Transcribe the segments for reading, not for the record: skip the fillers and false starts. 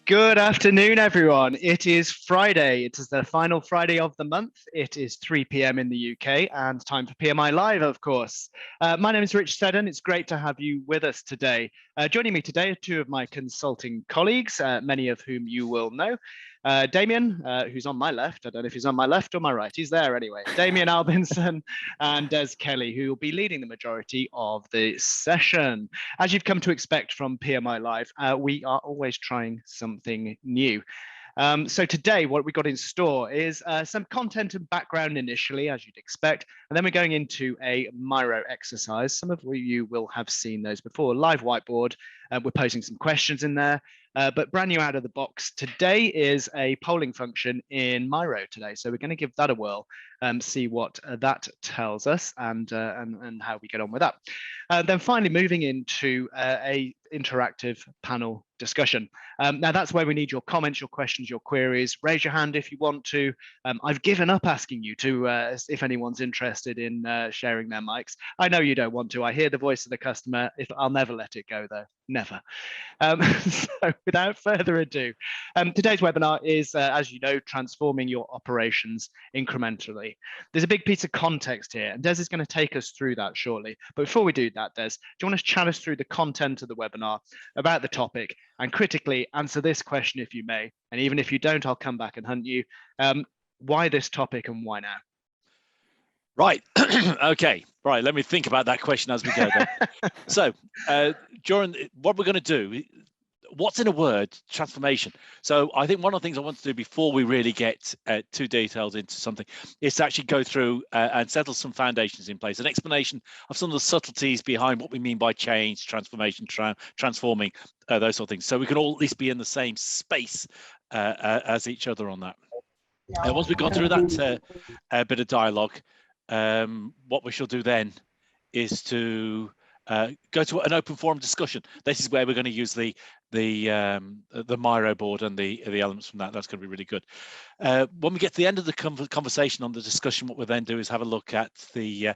Good afternoon, everyone. It is Friday. It is the final Friday of the month. It is 3 p.m. in the UK and time for PMI Live, of course. My name is Rich Seddon. It's great to have you with us today. Joining me today are two of my consulting colleagues, many of whom you will know. Damien, who's on my left. I don't know if he's on my left or my right. He's there anyway. Damien Albinson and Des Kelly, who will be leading the majority of the session. As you've come to expect from PMI Live, we are always trying something new. So today, what we got in store is some content and background initially, as you'd expect, and then we're going into a Miro exercise. Some of you will have seen those before. Live whiteboard. We're posing some questions in there. But brand new out of the box today is a polling function in Miro today. So we're going to give that a whirl, see what that tells us and how we get on with that. Then finally moving into a interactive panel discussion. Now that's where we need your comments, your questions, your queries. Raise your hand if you want to. I've given up asking you to, if anyone's interested in sharing their mics. I know you don't want to. I hear the voice of the customer. I'll never let it go though, never. So without further ado, today's webinar is, as you know, transforming your operations incrementally. There's a big piece of context here, and Des is going to take us through that shortly. But before we do that, Des, do you want to chat us through the content of the webinar, about the topic, and critically answer this question if you may, and even if you don't, I'll come back and hunt you. Why this topic and why now? Right. Okay. Right. Let me think about that question as we go. So, during what we're going to do, what's in a word? Transformation. So, I think one of the things I want to do before we really get too detailed into something is to actually go through and settle some foundations in place, an explanation of some of the subtleties behind what we mean by change, transformation, transforming, those sort of things. So we can all at least be in the same space as each other on that. And once we've gone through that bit of dialogue, what we shall do then is to go to an open forum discussion. This is where we're going to use the Miro board and the elements from that. That's going to be really good. When we get to the end of the conversation on the discussion, what we'll then do is have a look at the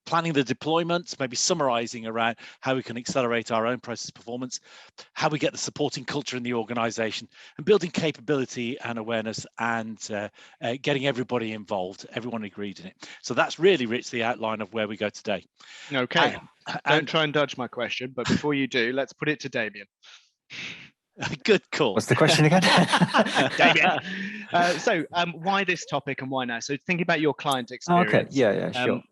planning the deployments, maybe summarizing around how we can accelerate our own process performance, how we get the supporting culture in the organization, and building capability and awareness, and getting everybody involved, everyone agreed in it. So that's really, Rich, the outline of where we go today. Okay. Don't try and dodge my question, but before you do, let's put it to Damien. Good call. What's the question again? Damien. So why this topic and why now? So thinking about your client experience. Okay. Yeah, sure.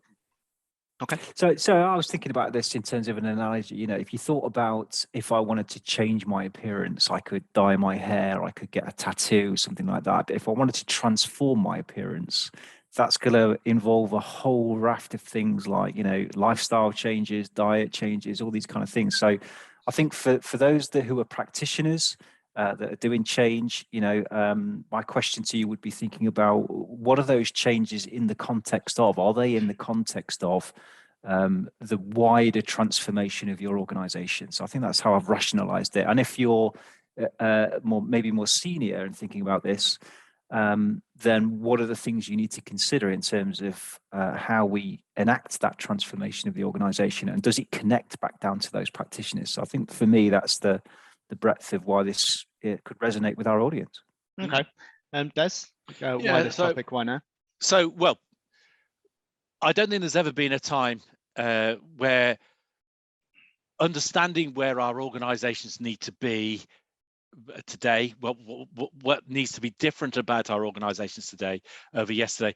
Okay. So I was thinking about this in terms of an analogy. You know, if you thought about if I wanted to change my appearance, I could dye my hair, I could get a tattoo, something like that. But if I wanted to transform my appearance, that's going to involve a whole raft of things like, you know, lifestyle changes, diet changes, all these kind of things. So I think for those who are practitioners, that are doing change, you know, my question to you would be thinking about what are those changes in the context of? Are they in the context of the wider transformation of your organization? So I think that's how I've rationalized it. And if you're maybe more senior and thinking about this, then what are the things you need to consider in terms of how we enact that transformation of the organization, and does it connect back down to those practitioners? So I think for me, that's the breadth of why this could resonate with our audience. Okay. Des, why this topic? Why now? So, well, I don't think there's ever been a time where understanding where our organizations need to be today, what needs to be different about our organizations today over yesterday,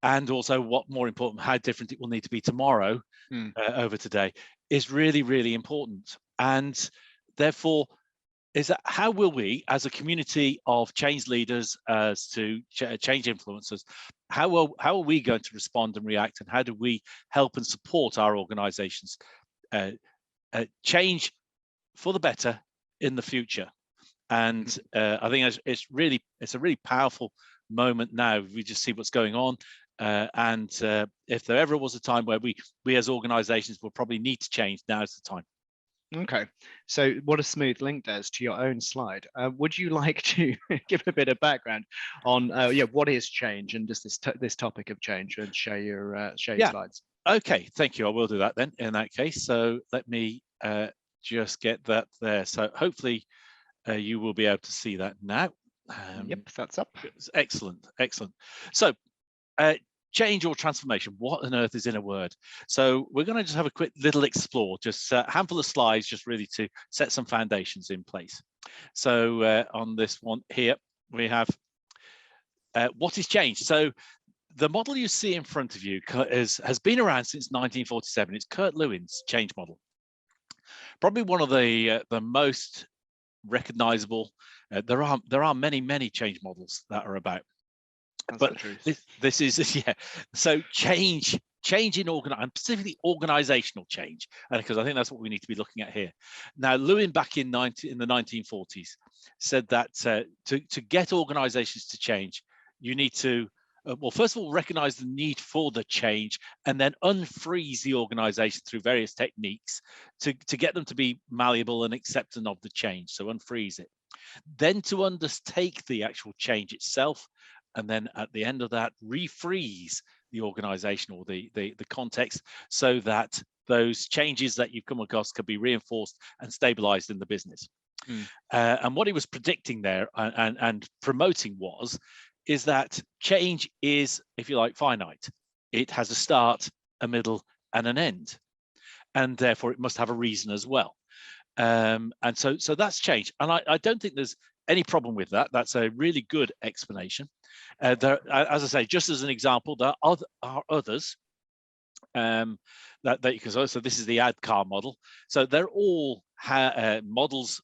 and also what more important, how different it will need to be tomorrow over today, is really, really important. And therefore, is that how will we, as a community of change leaders, as to change influencers, how are we going to respond and react, and how do we help and support our organizations change for the better in the future? And I think it's a really powerful moment now. We just see what's going on, and if there ever was a time where we as organizations will probably need to change, now is the time. Okay, so what a smooth link, Des, to your own slide. Would you like to give a bit of background on what is change and just this topic of change, and share your slides? Okay, thank you. I will do that then. In that case, so let me just get that there. So hopefully you will be able to see that now. Yep, that's up. Excellent. So change or transformation, what on earth is in a word? So we're going to just have a quick little explore, just a handful of slides, just really to set some foundations in place. So on this one here, we have what is change. So the model you see in front of you has been around since 1947. It's Kurt Lewin's change model. Probably one of the most recognizable. There are many change models that are about. That's but this is so change in and specifically organizational change, and because I think that's what we need to be looking at here. Now, Lewin back in the 1940s said that to get organizations to change, you need to well, first of all, recognize the need for the change and then unfreeze the organization through various techniques to get them to be malleable and accepting of the change. So unfreeze it, then to undertake the actual change itself, and then at the end of that, refreeze the organization or the context so that those changes that you've come across can be reinforced and stabilized in the business. And what he was predicting there and promoting is that change is, if you like, finite. It has a start, a middle, and an end, and therefore it must have a reason as well. And so that's change, and I don't think there's any problem with that. That's a really good explanation. There, as I say, just as an example, there are others that you can. So this is the ADKAR model. So they're all models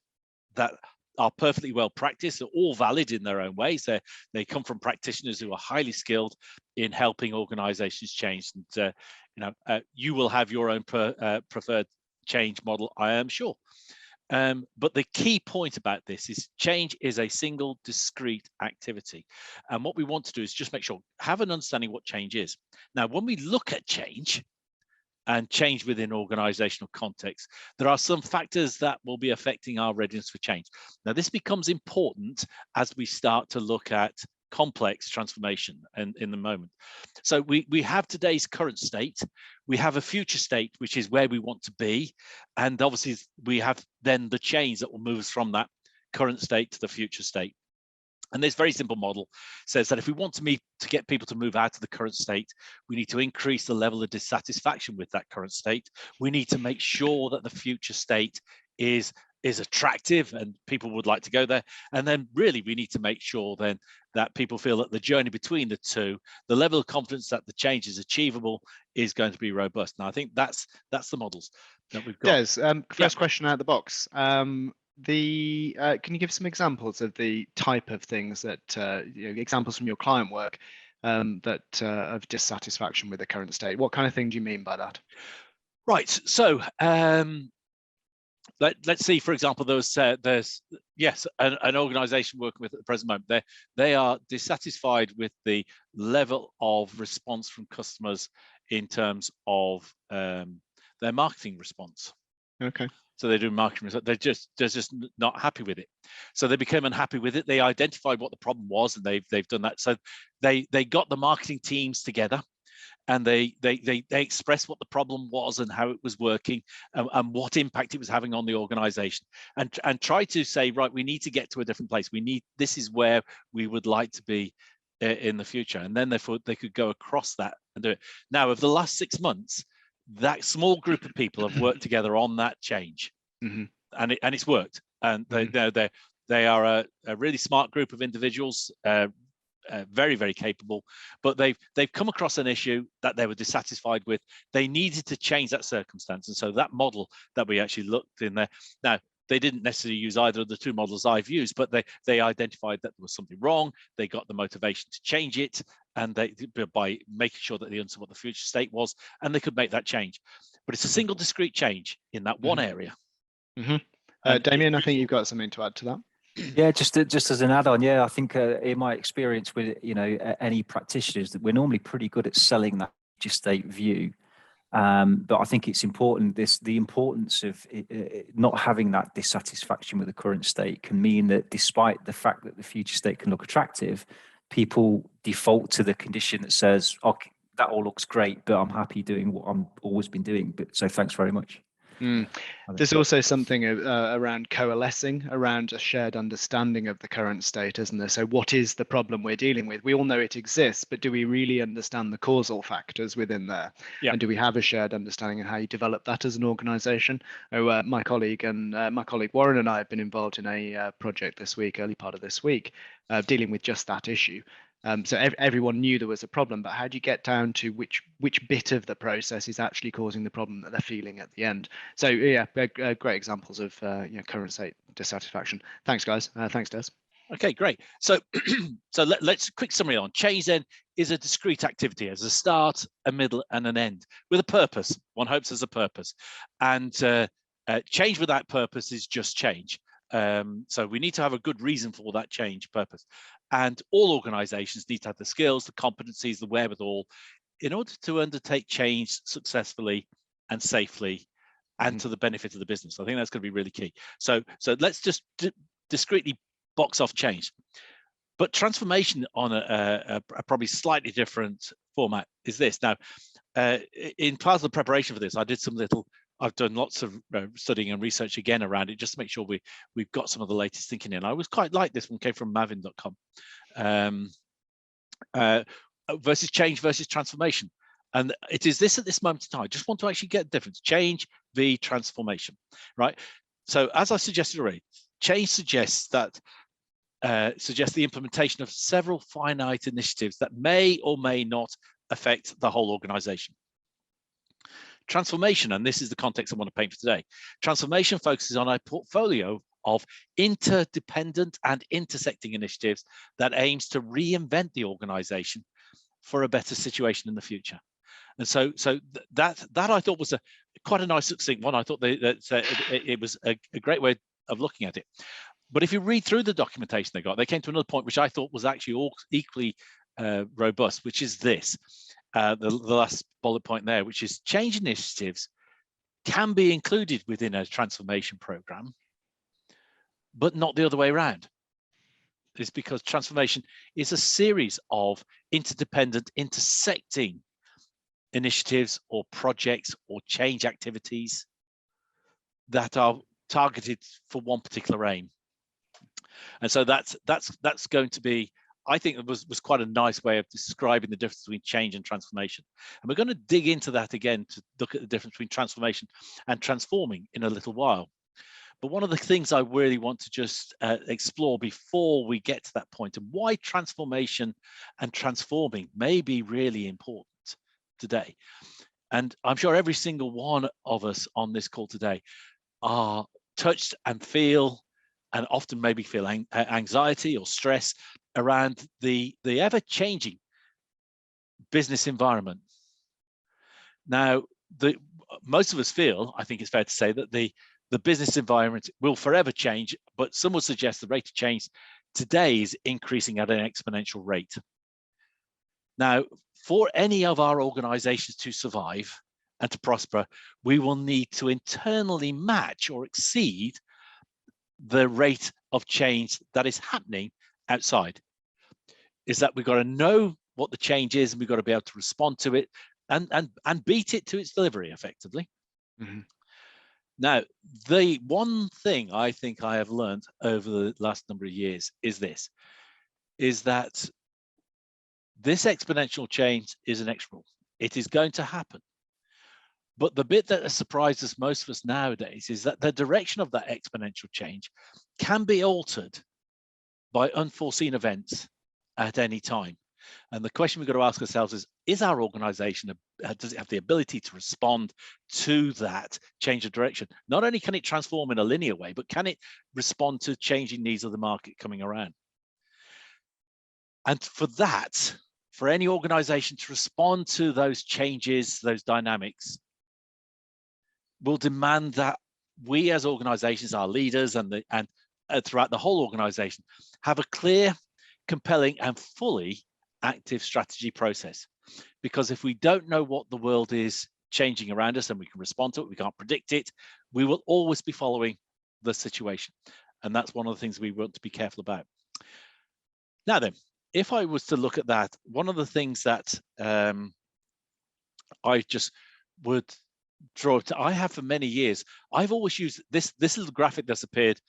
that are perfectly well practiced. They're all valid in their own ways. They come from practitioners who are highly skilled in helping organizations change. And you will have your own preferred change model, I am sure. But the key point about this is change is a single discrete activity. And what we want to do is just make sure, have an understanding what change is. Now, when we look at change and change within organizational context, there are some factors that will be affecting our readiness for change. Now, this becomes important as we start to look at complex transformation and in the moment. So we have today's current state, we have a future state, which is where we want to be, and obviously we have then the change that will move us from that current state to the future state. And this very simple model says that if we want to get people to move out of the current state, we need to increase the level of dissatisfaction with that current state. We need to make sure that the future state is attractive and people would like to go there. And then really we need to make sure then that people feel that the journey between the two, the level of confidence that the change is achievable, is going to be robust. Now, I think that's the models that we've got. Des, first question out of the box. Can you give some examples of the type of things that examples from your client work that of dissatisfaction with the current state? What kind of thing do you mean by that? Right. So let's see, for example, there's an organization working with at the present moment. They are dissatisfied with the level of response from customers in terms of their marketing response. Okay. So they do marketing. They're just not happy with it. So they became unhappy with it. They identified what the problem was, and they've done that. So they got the marketing teams together, and they expressed what the problem was and how it was working, and what impact it was having on the organization, and try to say, right, we need to get to a different place. This is where we would like to be in the future. And then they thought they could go across that and do it. Now, over the last 6 months, that small group of people have worked together on that change, and it's worked. And they are a really smart group of individuals, very, very capable. But they've come across an issue that they were dissatisfied with. They needed to change that circumstance, and so that model that we actually looked in there. Now, they didn't necessarily use either of the two models I've used, but they identified that there was something wrong. They got the motivation to change it, and by making sure that they understood what the future state was, and they could make that change. But it's a single discrete change in that one area. Damien, I think you've got something to add to that. Yeah, just as an add-on, I think in my experience with any practitioners, that we're normally pretty good at selling that future state view. But I think it's important, the importance of not having that dissatisfaction with the current state can mean that despite the fact that the future state can look attractive, people default to the condition that says, okay, that all looks great, but I'm happy doing what I'm always been doing. So thanks very much. There's also something around coalescing around a shared understanding of the current state, isn't there? So what is the problem we're dealing with? We all know it exists, but do we really understand the causal factors within there? Yeah. And do we have a shared understanding of how you develop that as an organization? My colleague Warren and I have been involved in a project this week, early part of this week, dealing with just that issue. So everyone knew there was a problem, but how do you get down to which bit of the process is actually causing the problem that they're feeling at the end? So yeah, great examples of current state dissatisfaction. Thanks, guys. Thanks, Des. Okay, great. So let's quick summary on change. Then is a discrete activity as a start, a middle, and an end with a purpose. One hopes there's a purpose, and change without purpose is just change. So we need to have a good reason for that change purpose. And all organizations need to have the skills, the competencies, the wherewithal in order to undertake change successfully and safely and to the benefit of the business. I think that's going to be really key. So let's just discreetly box off change. But transformation on a probably slightly different format is this. Now, in part of the preparation for this, I've done lots of studying and research again around it, just to make sure we've got some of the latest thinking in. I was quite like this one, came from Mavin.com. Versus change versus transformation. And it is this at this moment in time. I just want to actually get the difference. Change v transformation, right? So as I suggested already, change suggests the implementation of several finite initiatives that may or may not affect the whole organization. Transformation, and this is the context I want to paint for today. Transformation focuses on a portfolio of interdependent and intersecting initiatives that aims to reinvent the organization for a better situation in the future. And so that I thought was quite a nice succinct one. I thought it was a great way of looking at it. But if you read through the documentation they came to another point which I thought was actually equally robust, which is this. The last bullet point there, which is change initiatives can be included within a transformation program, but not the other way around. It's because transformation is a series of interdependent, intersecting initiatives or projects or change activities that are targeted for one particular aim. And so that's going to be, I think it was quite a nice way of describing the difference between change and transformation. And we're going to dig into that again to look at the difference between transformation and transforming in a little while. But one of the things I really want to just explore before we get to that point, and why transformation and transforming may be really important today. And I'm sure every single one of us on this call today are touched and feel, and often maybe feel anxiety or stress around the ever-changing business environment. Now, most of us feel, I think it's fair to say, that the business environment will forever change, but some would suggest the rate of change today is increasing at an exponential rate. Now, for any of our organizations to survive and to prosper, we will need to internally match or exceed the rate of change that is happening outside. Is that we've got to know what the change is, and we've got to be able to respond to it and beat it to its delivery effectively. Mm-hmm. Now, the one thing I think I have learned over the last number of years is that this exponential change is inexorable. It is going to happen. But the bit that has surprised us, most of us nowadays, is that the direction of that exponential change can be altered by unforeseen events at any time. And the question we've got to ask ourselves is our organization, does it have the ability to respond to that change of direction? Not only can it transform in a linear way, but can it respond to changing needs of the market coming around? And for that, for any organization to respond to those changes, those dynamics, will demand that we as organizations, our leaders and throughout the whole organization, have a clear, compelling and fully active strategy process. Because if we don't know what the world is changing around us and we can respond to it, we can't predict it, we will always be following the situation. And that's one of the things we want to be careful about. Now then, if I was to look at that, one of the things that I just would I have for many years. I've always used this little graphic that's appeared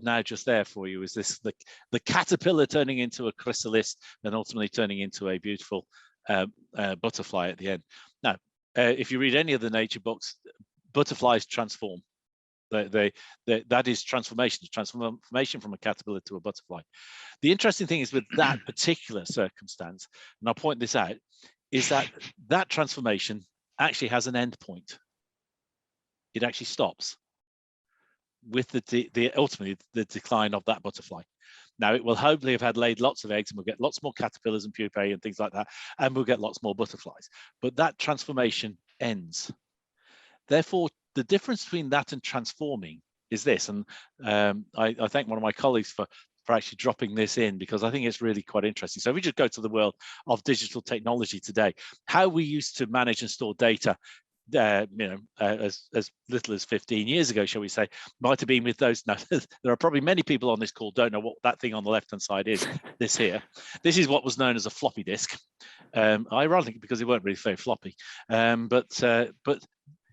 now just there for you. Is this the caterpillar turning into a chrysalis and ultimately turning into a beautiful butterfly at the end. Now, if you read any of the nature books, butterflies transform. That is transformation from a caterpillar to a butterfly. The interesting thing is with that particular circumstance, and I'll point this out, is that transformation actually has an end point. It actually stops with ultimately the decline of that butterfly. Now, it will hopefully have had laid lots of eggs, and we'll get lots more caterpillars and pupae and things like that, and we'll get lots more butterflies. But that transformation ends. Therefore, the difference between that and transforming is this, and I thank one of my colleagues for actually dropping this in, because I think it's really quite interesting. So if we just go to the world of digital technology today, how we used to manage and store data, as little as 15 years ago, shall we say, might have been with those. Now, there are probably many people on this call don't know what that thing on the left-hand side is. This is what was known as a floppy disk. Ironically, because it weren't really very floppy, but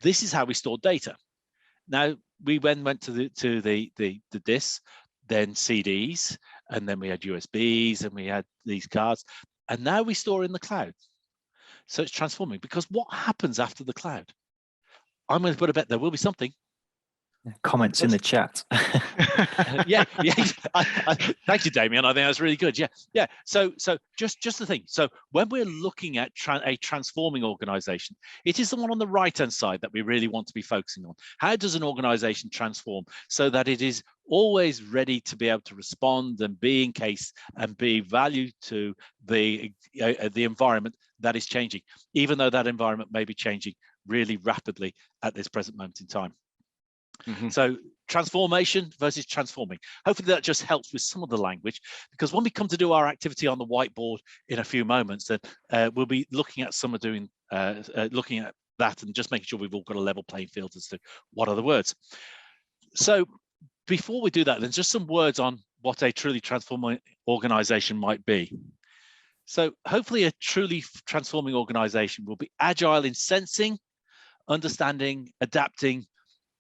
this is how we stored data. Now, we went to the disks, then CDs, and then we had USBs, and we had these cards, and now we store in the cloud. So it's transforming, because what happens after the cloud? I'm going to put a bet there will be something. Comments in the chat. yeah. Thank you, Damien. I think that's really good. Yeah. So just the thing. So when we're looking at a transforming organization, it is the one on the right-hand side that we really want to be focusing on. How does an organization transform so that it is always ready to be able to respond and be in case and be value to the environment that is changing, even though that environment may be changing really rapidly at this present moment in time. Mm-hmm. So transformation versus transforming. Hopefully that just helps with some of the language, because when we come to do our activity on the whiteboard in a few moments, then we'll be looking at looking at that and just making sure we've all got a level playing field as to what are the words. So before we do that, then just some words on what a truly transforming organization might be. So hopefully a truly transforming organization will be agile in sensing, understanding, adapting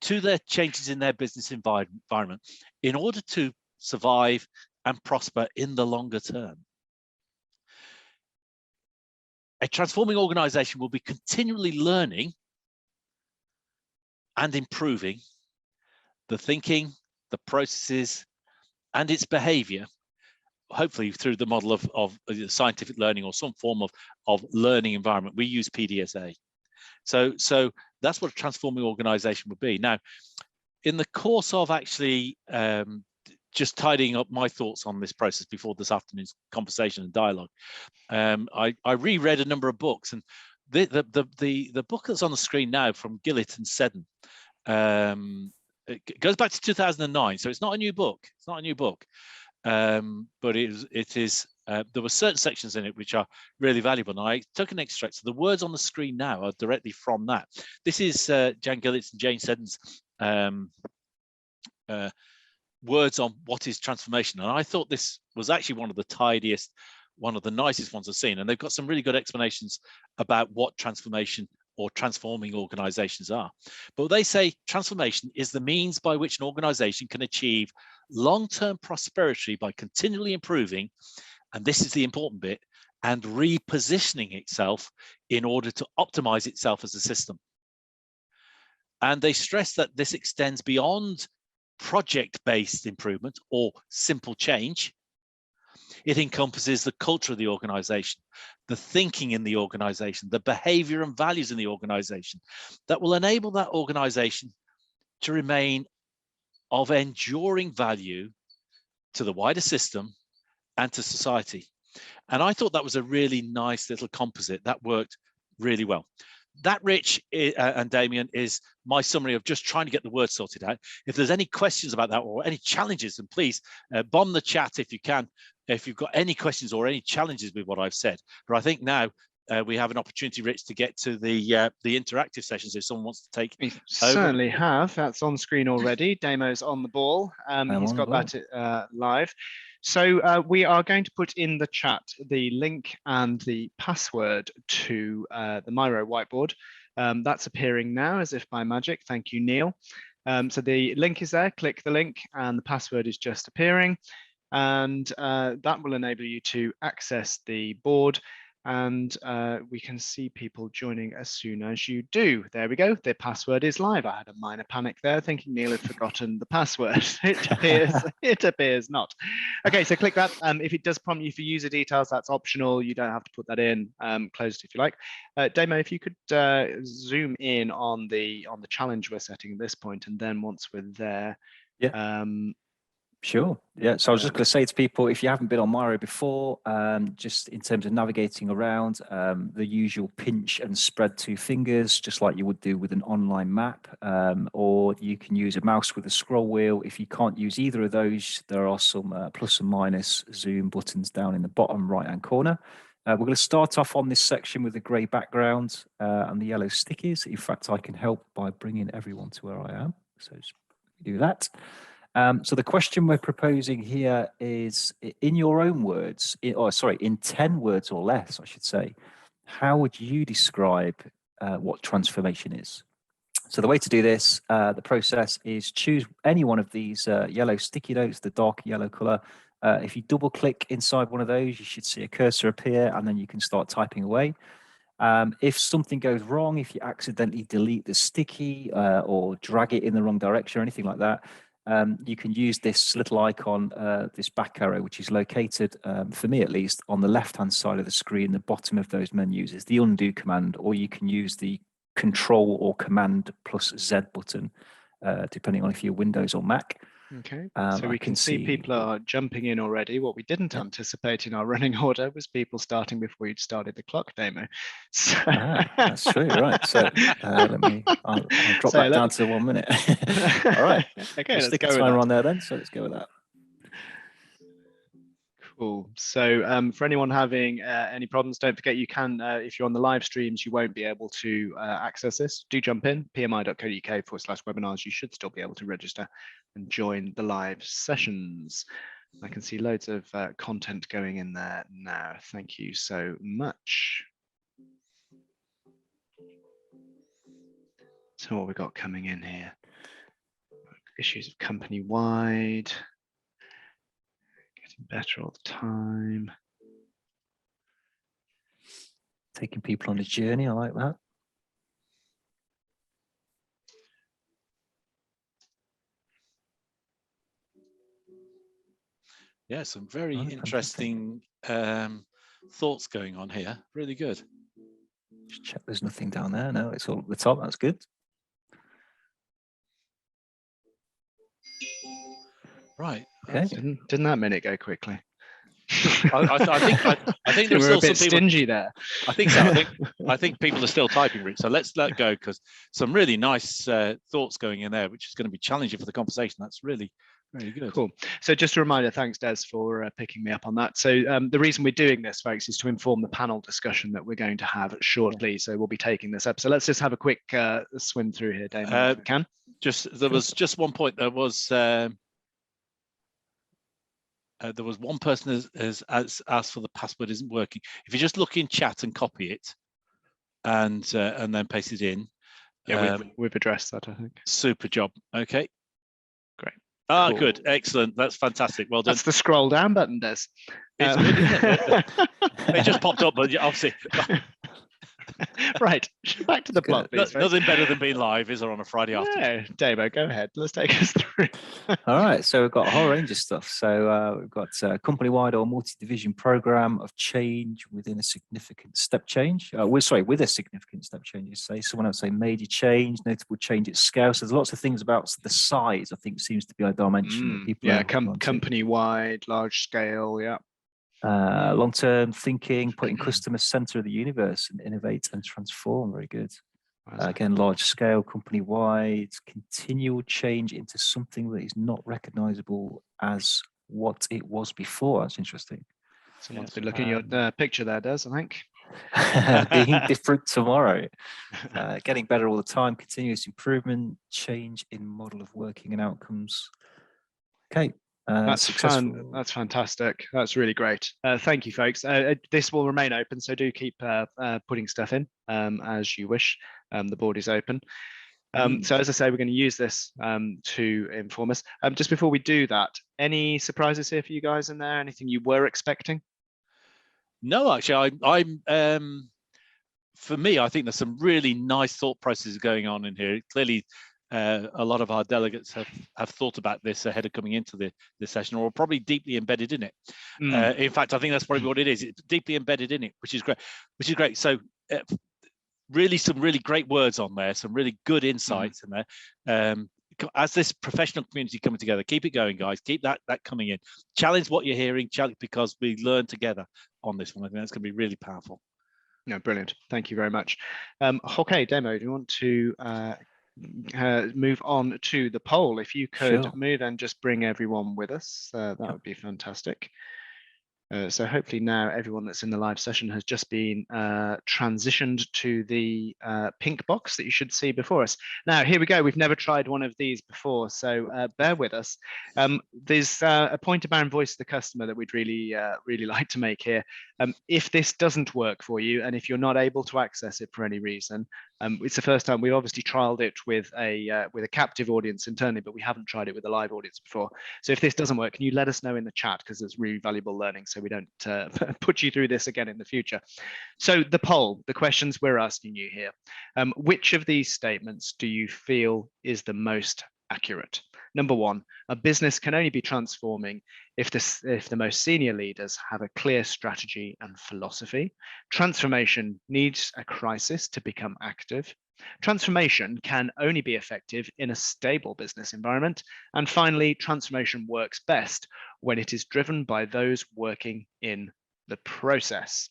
to their changes in their business environment in order to survive and prosper in the longer term. A transforming organization will be continually learning and improving the thinking, the processes, and its behavior, hopefully through the model of scientific learning or some form of learning environment. We use PDSA. So that's what a transforming organization would be. Now, in the course of actually just tidying up my thoughts on this process before this afternoon's conversation and dialogue, I reread a number of books, and the book that's on the screen now from Gillett and Seddon, it goes back to 2009, so it's not a new book. It's not a new book, but it is. There were certain sections in it which are really valuable, and I took an extract. So the words on the screen now are directly from that. This is Jan Gillett's and Jane Seddon's words on what is transformation, and I thought this was actually one of the tidiest, one of the nicest ones I've seen, and they've got some really good explanations about what transformation or transforming organizations are. But they say transformation is the means by which an organization can achieve long-term prosperity by continually improving, and this is the important bit, and repositioning itself in order to optimize itself as a system. And they stress that this extends beyond project-based improvement or simple change. It encompasses the culture of the organization, the thinking in the organization, the behavior and values in the organization that will enable that organization to remain of enduring value to the wider system and to society. And I thought that was a really nice little composite that worked really well. That, Rich and Damien, is my summary of just trying to get the words sorted out. If there's any questions about that or any challenges, then please bomb the chat if you can, if you've got any questions or any challenges with what I've said. But I think now we have an opportunity, Rich, to get to the interactive sessions if someone wants to take we over. Certainly have. That's on screen already. Damo's on the ball. He's got that live. So we are going to put in the chat the link and the password to the Miro whiteboard. That's appearing now as if by magic. Thank you, Neil. So the link is there. Click the link and the password is just appearing. And that will enable you to access the board, and we can see people joining as soon as you do. There we go. The password is live. I had a minor panic there, thinking Neil had forgotten the password. It appears not. Okay, so click that. If it does prompt you for user details, that's optional. You don't have to put that in. Close it if you like. Damo, if you could zoom in on the challenge we're setting at this point, and then once we're there. Yeah. Sure. Yeah. So I was just going to say to people, if you haven't been on Miro before, just in terms of navigating around, the usual pinch and spread two fingers, just like you would do with an online map, or you can use a mouse with a scroll wheel. If you can't use either of those, there are some plus and minus zoom buttons down in the bottom right-hand corner. We're going to start off on this section with the grey background and the yellow stickies. In fact, I can help by bringing everyone to where I am. So just do that. So the question we're proposing here is, in your own words, in 10 words or less, I should say, how would you describe what transformation is? So the way to do this, the process is choose any one of these yellow sticky notes, the dark yellow color. If you double click inside one of those, you should see a cursor appear, and then you can start typing away. If something goes wrong, if you accidentally delete the sticky or drag it in the wrong direction or anything like that, you can use this little icon, this back arrow, which is located, for me at least, on the left-hand side of the screen. The bottom of those menus is the undo command, or you can use the Control or Command plus Z button, depending on if you're Windows or Mac. Okay, so we can see people are jumping in already. What we didn't anticipate in our running order was people starting before you'd started the clock, Damo. So... that's true, right? So I'll drop that down to 1 minute. All right, okay, let's stick a timer on there then. So let's go with that. Cool. So for anyone having any problems, don't forget you can, if you're on the live streams, you won't be able to access this. Do jump in, pmi.co.uk/webinars. You should still be able to register and join the live sessions. I can see loads of content going in there now. Thank you so much. So what we got coming in here? Issues of company-wide. Better all the time. Taking people on a journey, I like that. Yeah, some very interesting thoughts going on here. Really good. Just check there's nothing down there. No, it's all at the top. That's good. Right. Okay. Didn't that minute go quickly? I think there's we're still a bit some people stingy there. I think so. I think people are still typing, Rick. So let's let go, because some really nice thoughts going in there, which is going to be challenging for the conversation. That's really good. Cool. So just a reminder, thanks Des for picking me up on that. So the reason we're doing this, folks, is to inform the panel discussion that we're going to have shortly. So we'll be taking this up. So let's just have a quick swim through here, Damon, if we can. There was just one point. There was one person has asked for the password isn't working. If you just look in chat and copy it, and then paste it in. Yeah, we've addressed that, I think. Super job. Okay. Great. Cool. Good. Excellent. That's fantastic. Well done. That's the scroll down button, Des. It's good, isn't it? It just popped up, but obviously. Right, back to the plot. Nothing better than being live, is there, on a Friday afternoon? Damo, go ahead. Let's take us through. All right, so we've got a whole range of stuff. So we've got a company-wide or multi-division program of change within a significant step change. With a significant step change, you say. So when I say major change, notable change at scale. So there's lots of things about the size, I think, seems to be a dimension that people company-wide, large scale, yeah. Long-term thinking, putting customers center of the universe and innovate and transform. Very good. Again, large scale, company-wide, continual change into something that is not recognizable as what it was before. That's interesting. Someone's been looking at your picture there, Des, I think. Being different tomorrow. Getting better all the time, continuous improvement, change in model of working and outcomes. Okay. That's successful. fun. That's fantastic. That's really great. Thank you, folks. This will remain open, so do keep putting stuff in as you wish. The board is open. So as I say, we're going to use this to inform us. Just before we do that, any surprises here for you guys in there? Anything you were expecting? No, actually, I'm for me, I think there's some really nice thought processes going on in here. Clearly, a lot of our delegates have thought about this ahead of coming into this session, or are probably deeply embedded in it. In fact, I think that's probably what it is. It's deeply embedded in it, which is great. So really, some really great words on there, some really good insights in there. As this professional community coming together, keep it going, guys. Keep that coming in. Challenge what you're hearing, because we learn together on this one. I think that's going to be really powerful. No, brilliant. Thank you very much. Okay, Demo, do you want to move on to the poll? If you could move and just bring everyone with us, that would be fantastic. So hopefully now everyone that's in the live session has just been transitioned to the pink box that you should see before us. Now, here we go. We've never tried one of these before, so bear with us. There's a point about voice of the customer that we'd really like to make here. If this doesn't work for you, and if you're not able to access it for any reason, it's the first time we've obviously trialed it with a captive audience internally, but we haven't tried it with a live audience before. So if this doesn't work, can you let us know in the chat, because it's really valuable learning, so we don't put you through this again in the future. So the poll, the questions we're asking you here, which of these statements do you feel is the most accurate? Number one, a business can only be transforming if the most senior leaders have a clear strategy and philosophy. Transformation needs a crisis to become active. Transformation can only be effective in a stable business environment. And finally, transformation works best when it is driven by those working in the process.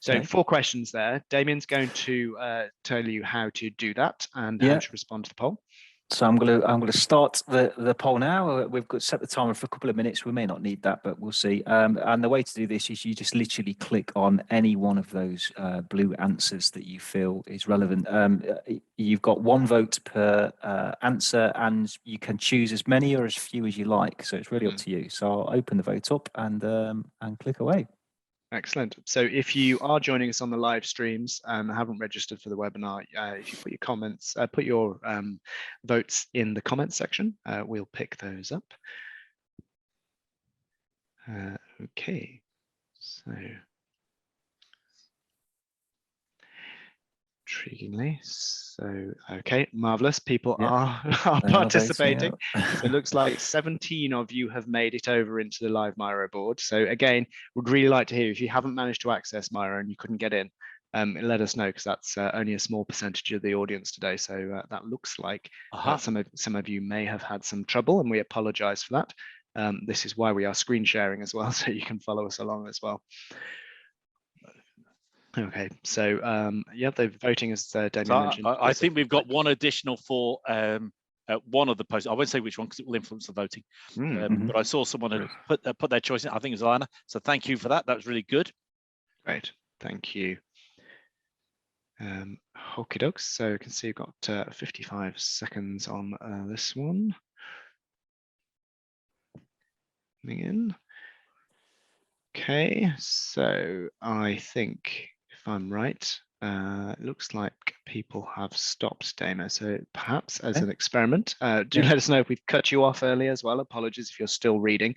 So 4 questions there. Damien's going to tell you how to do that and how to respond to the poll. So I'm gonna start the poll now. We've got set the timer for a couple of minutes. We may not need that, but we'll see. And the way to do this is you just literally click on any one of those blue answers that you feel is relevant. You've got 1 vote per answer, and you can choose as many or as few as you like. So it's really up to you. So I'll open the vote up and click away. Excellent. So if you are joining us on the live streams and haven't registered for the webinar, if you put your comments, put your votes in the comments section, we'll pick those up. Okay, so intriguingly, so okay, marvelous. People are participating. So it looks like 17 of you have made it over into the live Miro board. So again, would really like to hear if you haven't managed to access Miro and you couldn't get in, let us know, because that's only a small percentage of the audience today. So that looks like some of you may have had some trouble, and we apologize for that. This is why we are screen sharing as well, so you can follow us along as well. Okay, so the voting, as Damien mentioned. I think we've got one additional for one of the posts. I won't say which one because it will influence the voting. But I saw someone had put their choice in. I think it was Alana. So thank you for that. That was really good. Great, thank you. Okie dokes. So you can see you've got 55 seconds on this one. Coming in. Okay, so I think, if I'm right, it looks like people have stopped Damo. So perhaps as an experiment, do let us know if we've cut you off early as well. Apologies if you're still reading.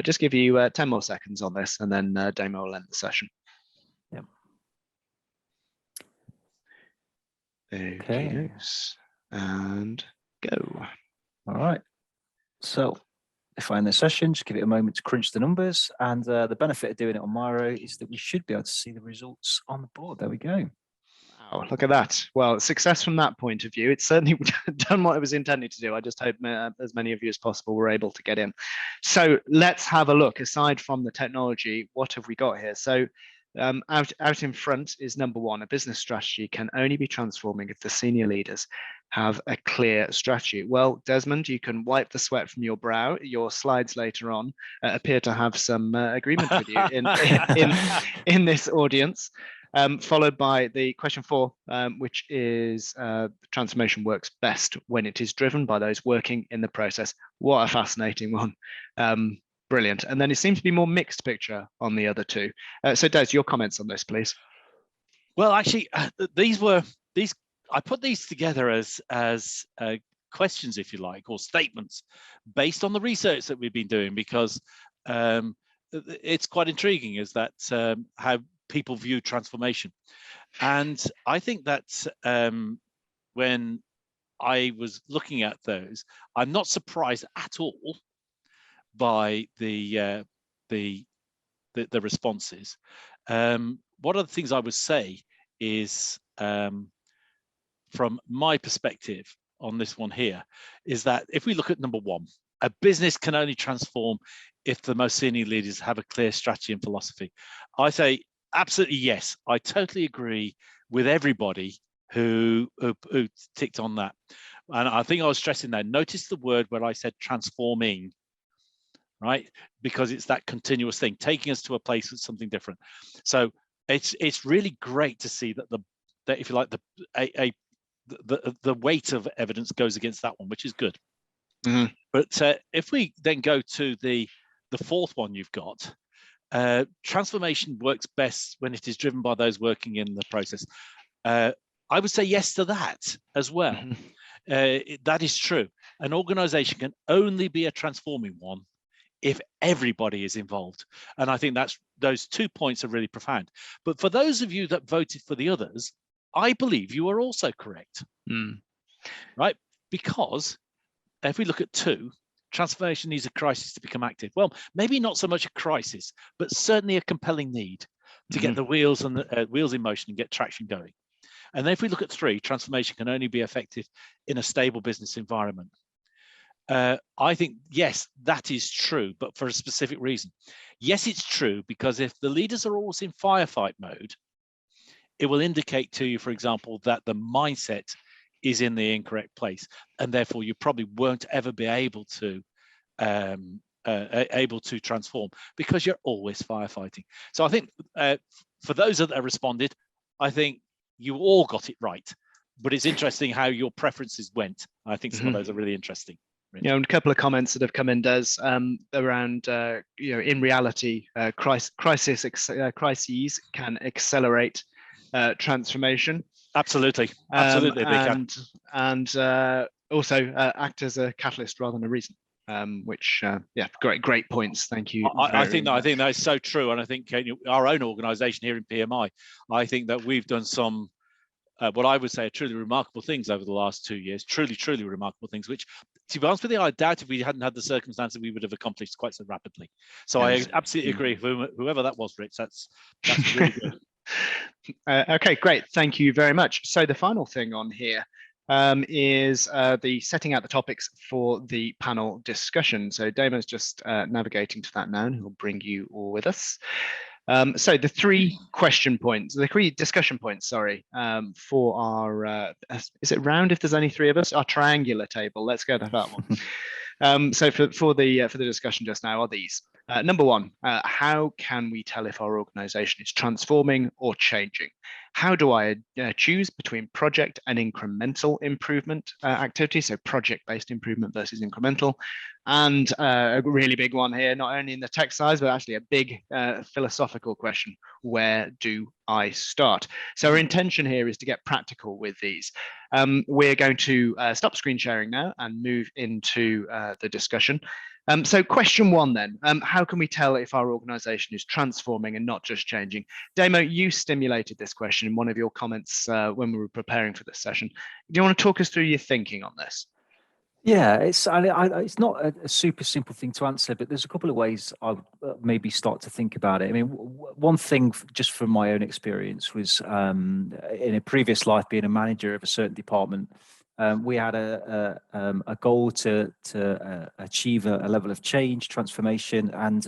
Just give you 10 more seconds on this, and then Damo will end the session. Yep. Okay. And go. All right. So if I end the session, just give it a moment to crunch the numbers. And the benefit of doing it on Miro is that we should be able to see the results on the board. There we go. Wow, look at that. Well, success from that point of view. It's certainly done what it was intended to do. I just hope as many of you as possible were able to get in. So let's have a look. Aside from the technology, what have we got here? So out in front is number 1. A business strategy can only be transforming if the senior leaders have a clear strategy. Well, Desmond, you can wipe the sweat from your brow. Your slides later on appear to have some agreement with you in this audience. Followed by the question 4, which is transformation works best when it is driven by those working in the process. What a fascinating one. Brilliant. And then it seems to be more mixed picture on the other two. So Des, your comments on this, please. Well, actually, these. I put these together as questions, if you like, or statements based on the research that we've been doing, because it's quite intriguing, is that how people view transformation. And I think that when I was looking at those, I'm not surprised at all by the responses. One of the things I would say is, from my perspective on this one here, is that if we look at number one, a business can only transform if the most senior leaders have a clear strategy and philosophy. I say absolutely yes. I totally agree with everybody who ticked on that. And I think I was stressing that. Notice the word where I said transforming, right? Because it's that continuous thing, taking us to a place with something different. So it's really great to see that that if you like the weight of evidence goes against that one, which is good. Mm-hmm. But if we then go to the fourth one you've got, transformation works best when it is driven by those working in the process. I would say yes to that as well. Mm-hmm. That is true. An organization can only be a transforming one if everybody is involved. And I think those 2 points are really profound. But for those of you that voted for the others, I believe you are also correct, right? Because if we look at 2, transformation needs a crisis to become active. Well, maybe not so much a crisis, but certainly a compelling need to get the wheels and the wheels in motion and get traction going. And then if we look at 3, transformation can only be effective in a stable business environment. I think, yes, that is true, but for a specific reason. Yes, it's true, because if the leaders are always in firefight mode, it will indicate to you, for example, that the mindset is in the incorrect place, and therefore you probably won't ever be able to transform, because you're always firefighting. So I think for those that have responded, I think you all got it right, but it's interesting how your preferences went. I think some of those are really interesting. Yeah, and a couple of comments that have come in, Des, around in reality, crises can accelerate transformation. Absolutely, and also act as a catalyst rather than a reason. Which great points. Thank you. I think that is so true, and I think our own organisation here in PMI, I think that we've done some what I would say are truly remarkable things over the last 2 years. Truly remarkable things, which, to be honest with you, I doubt if we hadn't had the circumstances we would have accomplished quite so rapidly. So yes. I absolutely agree. Whoever that was, Rich, that's really good. Okay, great. Thank you very much. So the final thing on here is the setting out the topics for the panel discussion. So Damon's just navigating to that now, and he'll bring you all with us. So the 3 discussion points, for our, is it round if there's only 3 of us? Our triangular table, let's go to that one. So for the discussion just now are these. Number 1, how can we tell if our organization is transforming or changing? How do I choose between project and incremental improvement activity? So project-based improvement versus incremental. And a really big one here, not only in the text size, but actually a big philosophical question: where do I start? So our intention here is to get practical with these. We're going to stop screen sharing now and move into the discussion. So question 1 then, how can we tell if our organization is transforming and not just changing? Damo, you stimulated this question in one of your comments when we were preparing for this session. Do you want to talk us through your thinking on this? Yeah, it's not a super simple thing to answer, but there's a couple of ways I would maybe start to think about it. I mean, one thing just from my own experience was in a previous life, being a manager of a certain department, we had a goal to achieve a level of change, transformation, and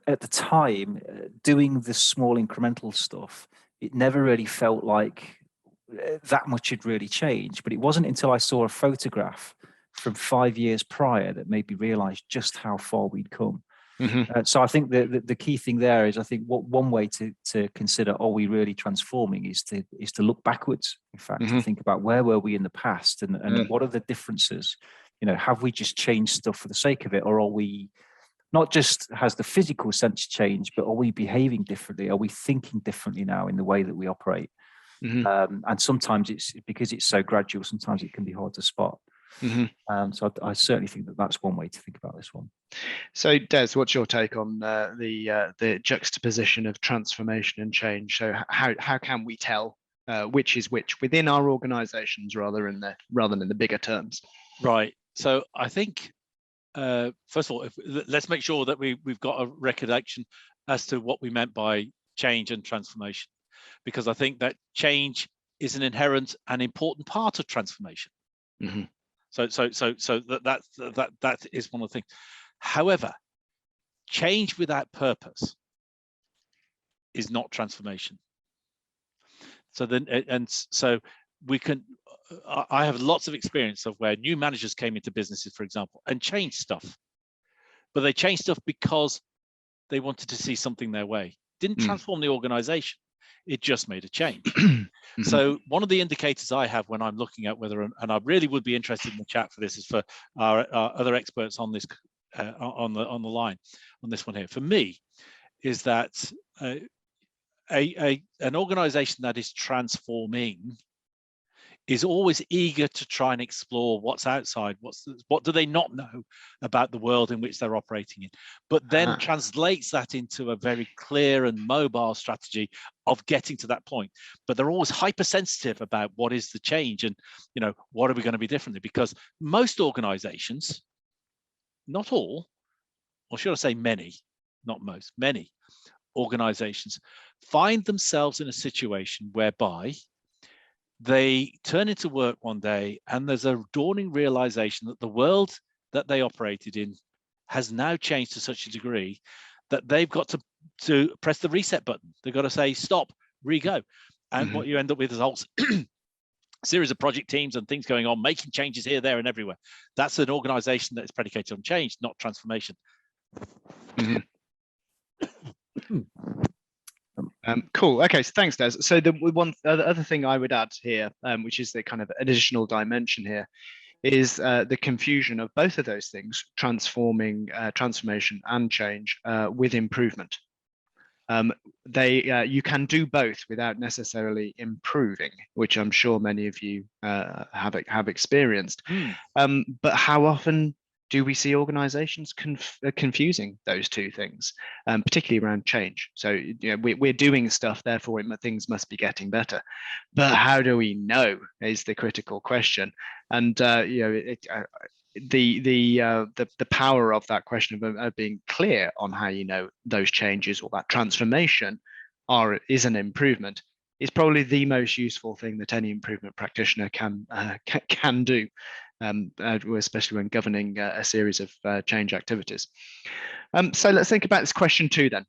at the time, doing the small incremental stuff, it never really felt like that much had really changed. But it wasn't until I saw a photograph from 5 years prior that made me realize just how far we'd come. So I think the key thing there is, I think one way to consider, are we really transforming, is to look backwards, in fact, to think about where were we in the past, and what are the differences. Have we just changed stuff for the sake of it, or are we not just has the physical sense changed, but are we behaving differently? Are we thinking differently now in the way that we operate? And sometimes it's because it's so gradual, sometimes it can be hard to spot. So I certainly think that that's one way to think about this one. So Des, what's your take on the juxtaposition of transformation and change? So how can we tell which is which within our organizations rather than in the bigger terms? Right. So I think first of all, let's make sure that we've got a recollection as to what we meant by change and transformation, because I think that change is an inherent and important part of transformation. So that is one of the things. However, change without purpose is not transformation. So then, and so we can. I have lots of experience of where new managers came into businesses, for example, and changed stuff, but they changed stuff because they wanted to see something their way. Didn't transform the organization. It just made a change. So one of the indicators I have when I'm looking at whether, and I really would be interested in the chat for this, is for our other experts on this, on the line, on this one here. For me, is that an organization that is transforming is always eager to try and explore what's outside, what do they not know about the world in which they're operating in, but then translates that into a very clear and mobile strategy of getting to that point. But they're always hypersensitive about what is the change and, you know, what are we going to be differently? Because most organizations, not all, or should I say many, not most, many organizations find themselves in a situation whereby they turn into work one day and there's a dawning realization that the world that they operated in has now changed to such a degree that they've got to press the reset button. They've got to say, stop, re-go. And what you end up with is a whole series of project teams and things going on, making changes here, there, and everywhere. That's an organization that is predicated on change, not transformation. Cool. Okay, so thanks, Des. So the other thing I would add here, which is the kind of additional dimension here, is the confusion of both of those things, transformation and change with improvement. You can do both without necessarily improving, which I'm sure many of you have experienced. But how often do we see organizations confusing those two things, particularly around change? So, you know, we're doing stuff, therefore things must be getting better. But how do we know is the critical question. And you know, the power of that question of being clear on how you know those changes or that transformation is an improvement is probably the most useful thing that any improvement practitioner can do. Especially when governing a series of change activities. So let's think about this question too then.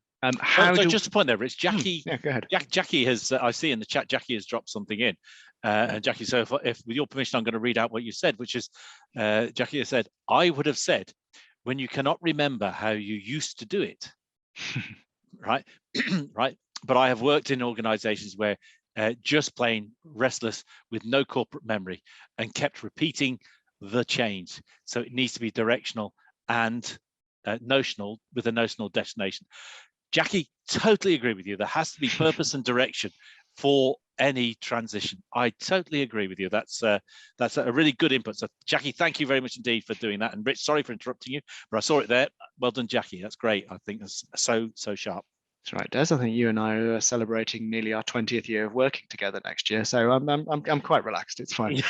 Just a point there, Rich. Jackie, yeah, go ahead. Jackie has, I see in the chat, Jackie has dropped something in. And Jackie, so if with your permission, I'm going to read out what you said, which is, Jackie has said, I would have said, when you cannot remember how you used to do it, right? Right. But I have worked in organizations where just plain restless with no corporate memory and kept repeating the change. So it needs to be directional and notional with a notional destination. Jackie, totally agree with you. There has to be purpose and direction for any transition. I totally agree with you. That's a really good input. So Jackie, thank you very much indeed for doing that. And Rich, sorry for interrupting you, but I saw it there. Well done, Jackie. That's great. I think that's so sharp. That's right, Des. I think you and I are celebrating nearly our 20th year of working together next year, so I'm quite relaxed. It's fine.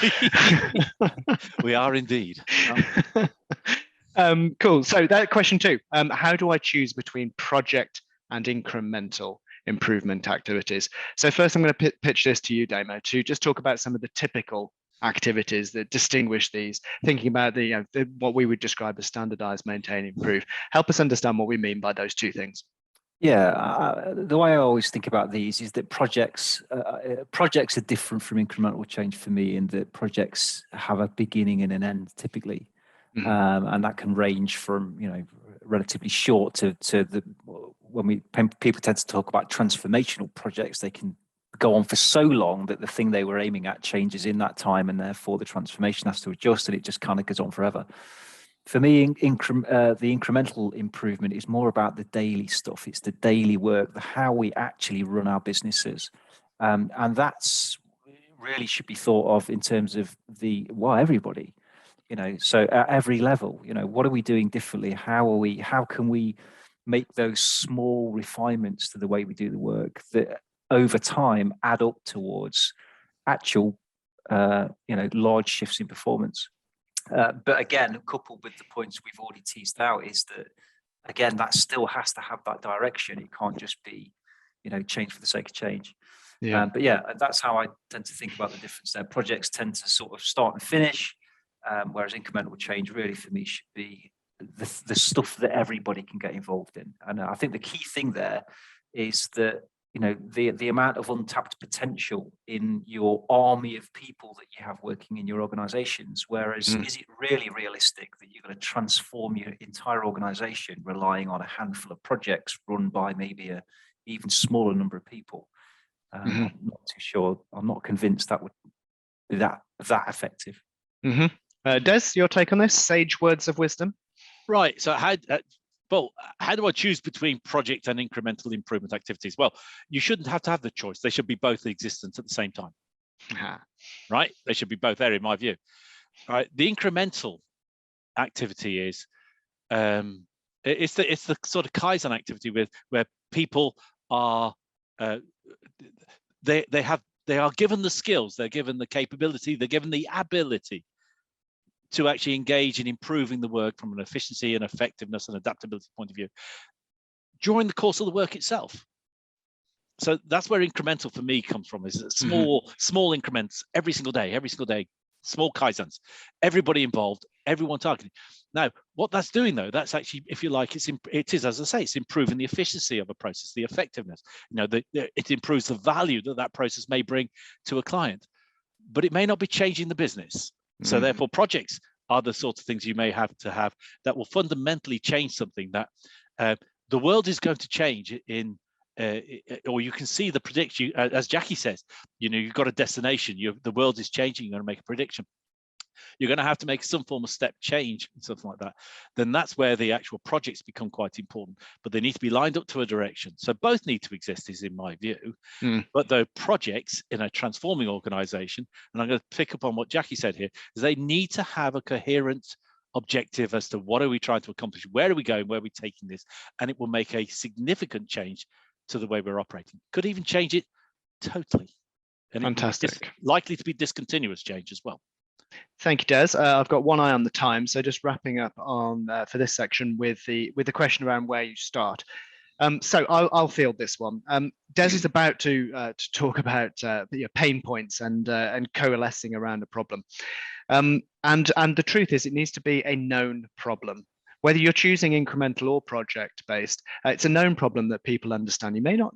We are indeed. Cool. So that question too. How do I choose between project and incremental improvement activities? So first, I'm going to pitch this to you, Damo, to just talk about some of the typical activities that distinguish these. Thinking about what we would describe as standardize, maintain, improve. Help us understand what we mean by those two things. Yeah, the way I always think about these is that projects are different from incremental change for me, in that projects have a beginning and an end typically, and that can range from, you know, relatively short to the when people tend to talk about transformational projects, they can go on for so long that the thing they were aiming at changes in that time, and therefore the transformation has to adjust, and it just kind of goes on forever. For me, the incremental improvement is more about the daily stuff. It's the daily work, how we actually run our businesses. And that's really should be thought of in terms of everybody, so at every level, what are we doing differently? How can we make those small refinements to the way we do the work that over time add up towards actual, large shifts in performance? But again, coupled with the points we've already teased out, is that, again, that still has to have that direction. It can't just be, change for the sake of change. Yeah. But yeah, that's how I tend to think about the difference there. Projects tend to sort of start and finish, whereas incremental change really for me should be the stuff that everybody can get involved in. And I think the key thing there is that, the amount of untapped potential in your army of people that you have working in your organizations. Whereas is it really realistic that you're going to transform your entire organization relying on a handful of projects run by maybe a even smaller number of people? I'm not too sure. I'm not convinced that would be that effective. Des, your take on this? Sage words of wisdom. Right. So how do I choose between project and incremental improvement activities? Well, you shouldn't have to have the choice. They should be both existent at the same time. Right? They should be both there, in my view. Right. The incremental activity is it's the sort of Kaizen activity where people are they are given the skills, they're given the capability, they're given the ability to actually engage in improving the work from an efficiency and effectiveness and adaptability point of view during the course of the work itself. So that's where incremental for me comes from, is small increments every single day, small Kaizens, everybody involved, everyone targeted. Now, what that's doing though, that's actually, if you like, it is, as I say, it's improving the efficiency of a process, the effectiveness, it improves the value that process may bring to a client, but it may not be changing the business. So therefore, projects are the sorts of things you may have to have that will fundamentally change something that the world is going to change in, or you can see the prediction, as Jackie says, you've got a destination, the world is changing, you're going to make a prediction. You're going to have to make some form of step change and something like that. Then that's where the actual projects become quite important, but they need to be lined up to a direction. So both need to exist, is in my view. But the projects in a transforming organization, and I'm going to pick up on what Jackie said here, is they need to have a coherent objective as to what are we trying to accomplish, where are we going, where are we taking this, and it will make a significant change to the way we're operating. Could even change it totally. And fantastic. Likely to be discontinuous change as well. Thank you, Des. I've got one eye on the time, so just wrapping up on for this section with the question around where you start. So I'll field this one. Des is about to talk about pain points and coalescing around a problem. And the truth is, it needs to be a known problem. Whether you're choosing incremental or project-based, it's a known problem that people understand. You may not,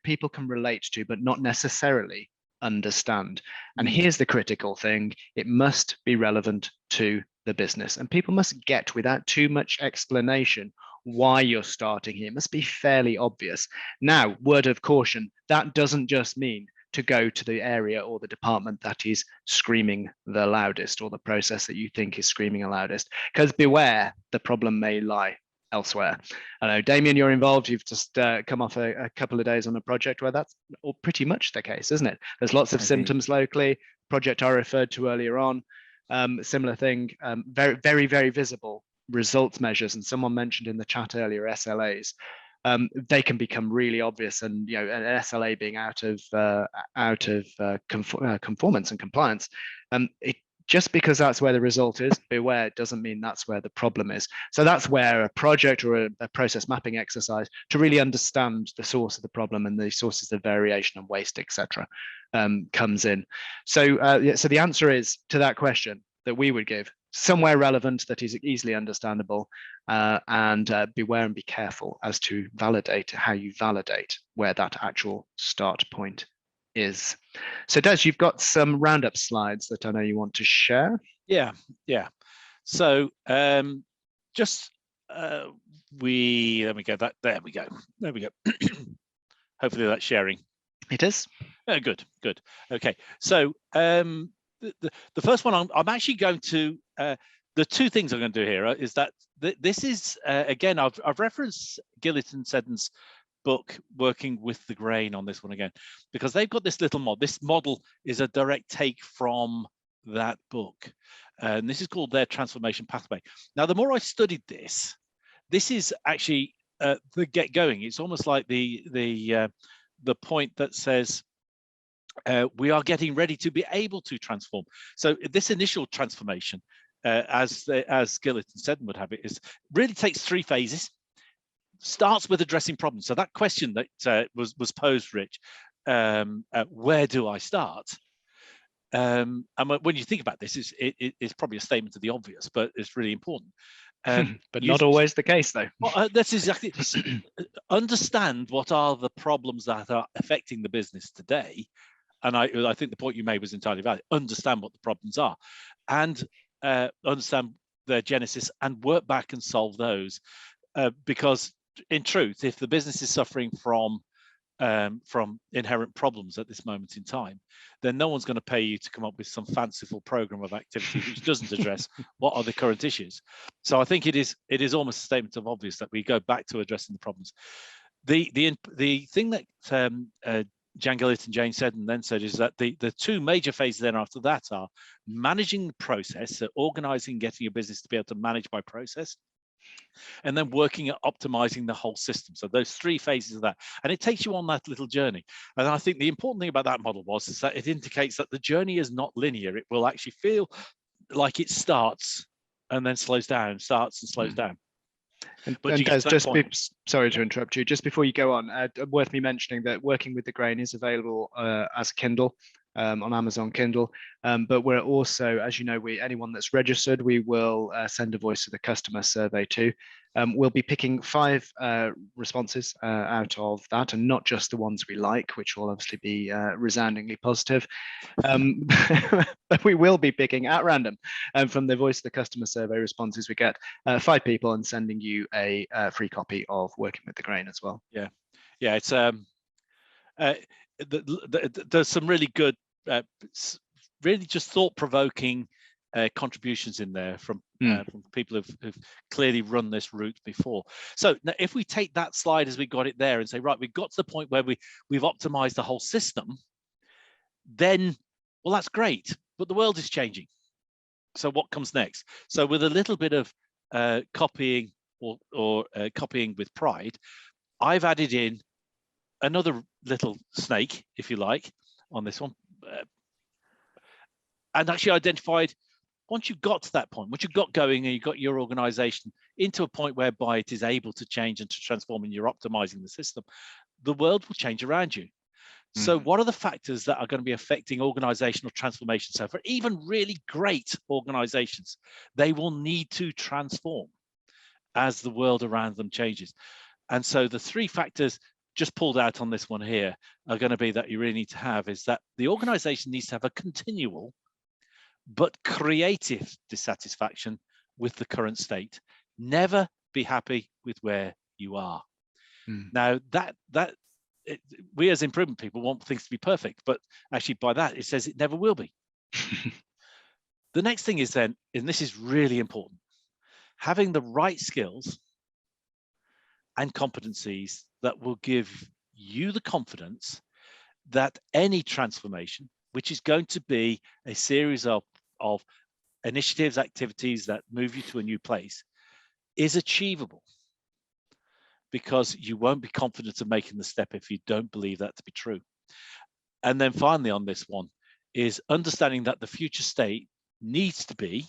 people can relate to, but not necessarily understand. And here's the critical thing: it must be relevant to the business, and people must get, without too much explanation, why you're starting here. It must be fairly obvious. Now, word of caution, that doesn't just mean to go to the area or the department that is screaming the loudest, or the process that you think is screaming the loudest, because beware, the problem may lie elsewhere. I know, Damien, you're involved. You've just come off a couple of days on a project where that's pretty much the case, isn't it? There's lots of symptoms locally. Project I referred to earlier on, similar thing, very, very, very visible results measures. And someone mentioned in the chat earlier, SLAs. They can become really obvious, and an SLA being out of conformance and compliance. Just because that's where the result is, beware, doesn't mean that's where the problem is. So that's where a project or a process mapping exercise to really understand the source of the problem and the sources of variation and waste, etc., comes in. So so the answer is to that question that we would give: somewhere relevant that is easily understandable, and beware and be careful as to how you validate where that actual start point is. So Des, you've got some roundup slides that I know you want to share. Yeah. So there we go. There we go. Hopefully that's sharing. It is. Good. Okay. So the first one, I'm actually going to the two things I'm going to do here is that this is, again, I've referenced Gillett and Seddon's book, Working with the Grain, on this one again, because they've got this little model. This model is a direct take from that book. And this is called their transformation pathway. Now, the more I studied this is actually the get going. It's almost like the point that says, we are getting ready to be able to transform. So this initial transformation, as Gillett and Seddon would have it, really takes 3 phases. Starts with addressing problems. So that question that was posed, Rich, where do I start? And when you think about this, it's probably a statement of the obvious, but it's really important. But not always the case, though. Well, that's exactly. Understand what are the problems that are affecting the business today. And I think the point you made was entirely valid. Understand what the problems are, and understand their genesis, and work back and solve those. Because in truth, if the business is suffering from inherent problems at this moment in time, then no one's going to pay you to come up with some fanciful program of activity which doesn't address what are the current issues. So I think it is almost a statement of obvious that we go back to addressing the problems. The thing that Jan Gillett and Jane Seddon then said is that the 2 major phases then after that are managing the process, so organizing, getting your business to be able to manage by process, and then working at optimizing the whole system. So those 3 phases of that, and it takes you on that little journey. And I think the important thing about that model is that it indicates that the journey is not linear. It will actually feel like it starts and then slows down, starts and slows down. But Des, sorry to interrupt you. Just before you go on, worth me mentioning that Working with the Grain is available as a Kindle on Amazon Kindle. But we're also, as you know, anyone that's registered, we will send a voice of the customer survey to. We'll be picking 5 responses out of that, and not just the ones we like, which will obviously be resoundingly positive. But we will be picking at random from the voice of the customer survey responses we get 5 people, and sending you a free copy of Working with the Grain as well. Yeah, it's there's some really good, really just thought-provoking contributions in there from people who've clearly run this route before. So now, if we take that slide as we got it there and say, right, we've got to the point where we've optimized the whole system, then, well, that's great, but the world is changing. So what comes next? So with a little bit of copying or copying with pride, I've added in another little snake, if you like, on this one, and actually identified, once you've got to that point, once you've got going and you've got your organization into a point whereby it is able to change and to transform and you're optimizing the system, the world will change around you. So what are the factors that are going to be affecting organizational transformation? So for even really great organizations, they will need to transform as the world around them changes. And so the 3 factors just pulled out on this one here are going to be that you really need to have is that the organization needs to have a continual but creative dissatisfaction with the current state. Never be happy with where you are. Now we as improvement people want things to be perfect, but actually by that it says it never will be. The next thing is then, and this is really important, having the right skills and competencies that will give you the confidence that any transformation, which is going to be a series of initiatives, activities that move you to a new place, is achievable. Because you won't be confident of making the step if you don't believe that to be true. And then finally on this one is understanding that the future state needs to be,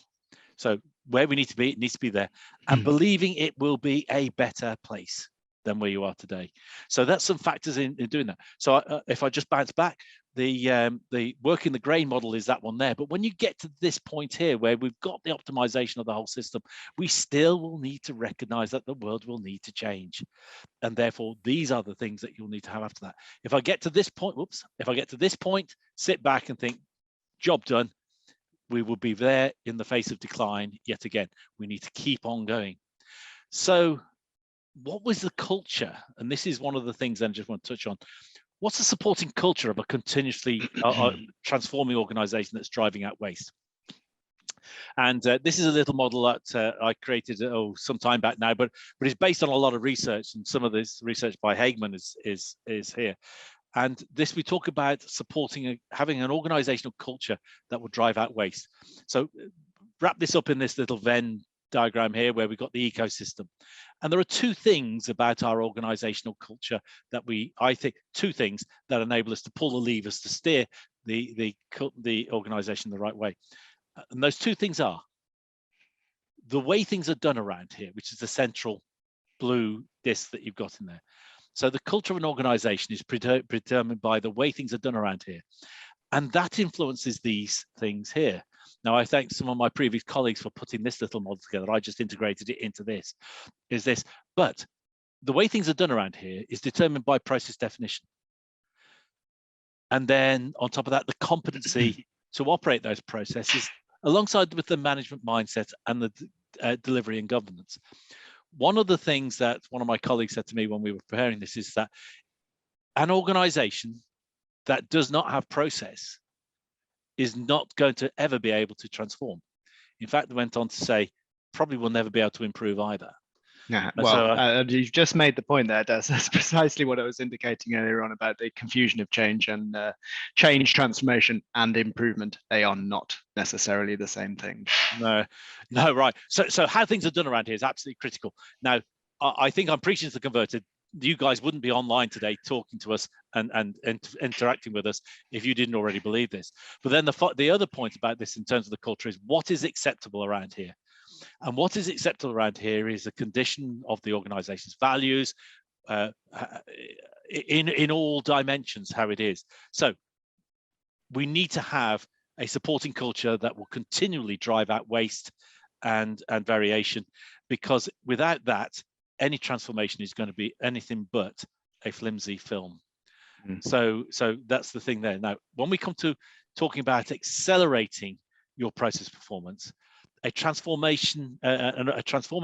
so where we need to be, it needs to be there, and believing it will be a better place than where you are today. So that's some factors in doing that. So if I just bounce back, the Working the Grain model is that one there. But when you get to this point here where we've got the optimization of the whole system, we still will need to recognize that the world will need to change. And therefore, these are the things that you'll need to have after that. If I get to this point, sit back and think, job done. We will be there in the face of decline yet again. We need to keep on going. So what was the culture? And this is one of the things I just want to touch on. What's the supporting culture of a continuously transforming organization that's driving out waste? And this is a little model that I created some time back now, but it's based on a lot of research, and some of this research by Hageman is here. And this, we talk about supporting having an organizational culture that will drive out waste. So wrap this up in this little Venn diagram here where we've got the ecosystem. And there are two things about our organizational culture that I think two things that enable us to pull the levers to steer the organization the right way. And those two things are the way things are done around here, which is the central blue disc that you've got in there. So the culture of an organization is determined by the way things are done around here. And that influences these things here. Now, I thank some of my previous colleagues for putting this little model together. I just integrated it into this, But the way things are done around here is determined by process definition. And then on top of that, the competency to operate those processes alongside with the management mindset and the delivery and governance. One of the things that one of my colleagues said to me when we were preparing this is that an organization that does not have process is not going to ever be able to transform. In fact, they went on to say, probably will never be able to improve either. Yeah, well, you've just made the point there, Des. That's precisely what I was indicating earlier on about the confusion of change and change, transformation, and improvement. They are not necessarily the same thing. No, right. So how things are done around here is absolutely critical. Now, I think I'm preaching to the converted. You guys wouldn't be online today talking to us and interacting with us if you didn't already believe this. But then the other point about this in terms of the culture is what is acceptable around here. And what is acceptable around here is a condition of the organization's values in all dimensions, how it is. So we need to have a supporting culture that will continually drive out waste and variation, because without that, any transformation is going to be anything but a flimsy film. So that's the thing there. Now, when we come to talking about accelerating your process performance, a transforming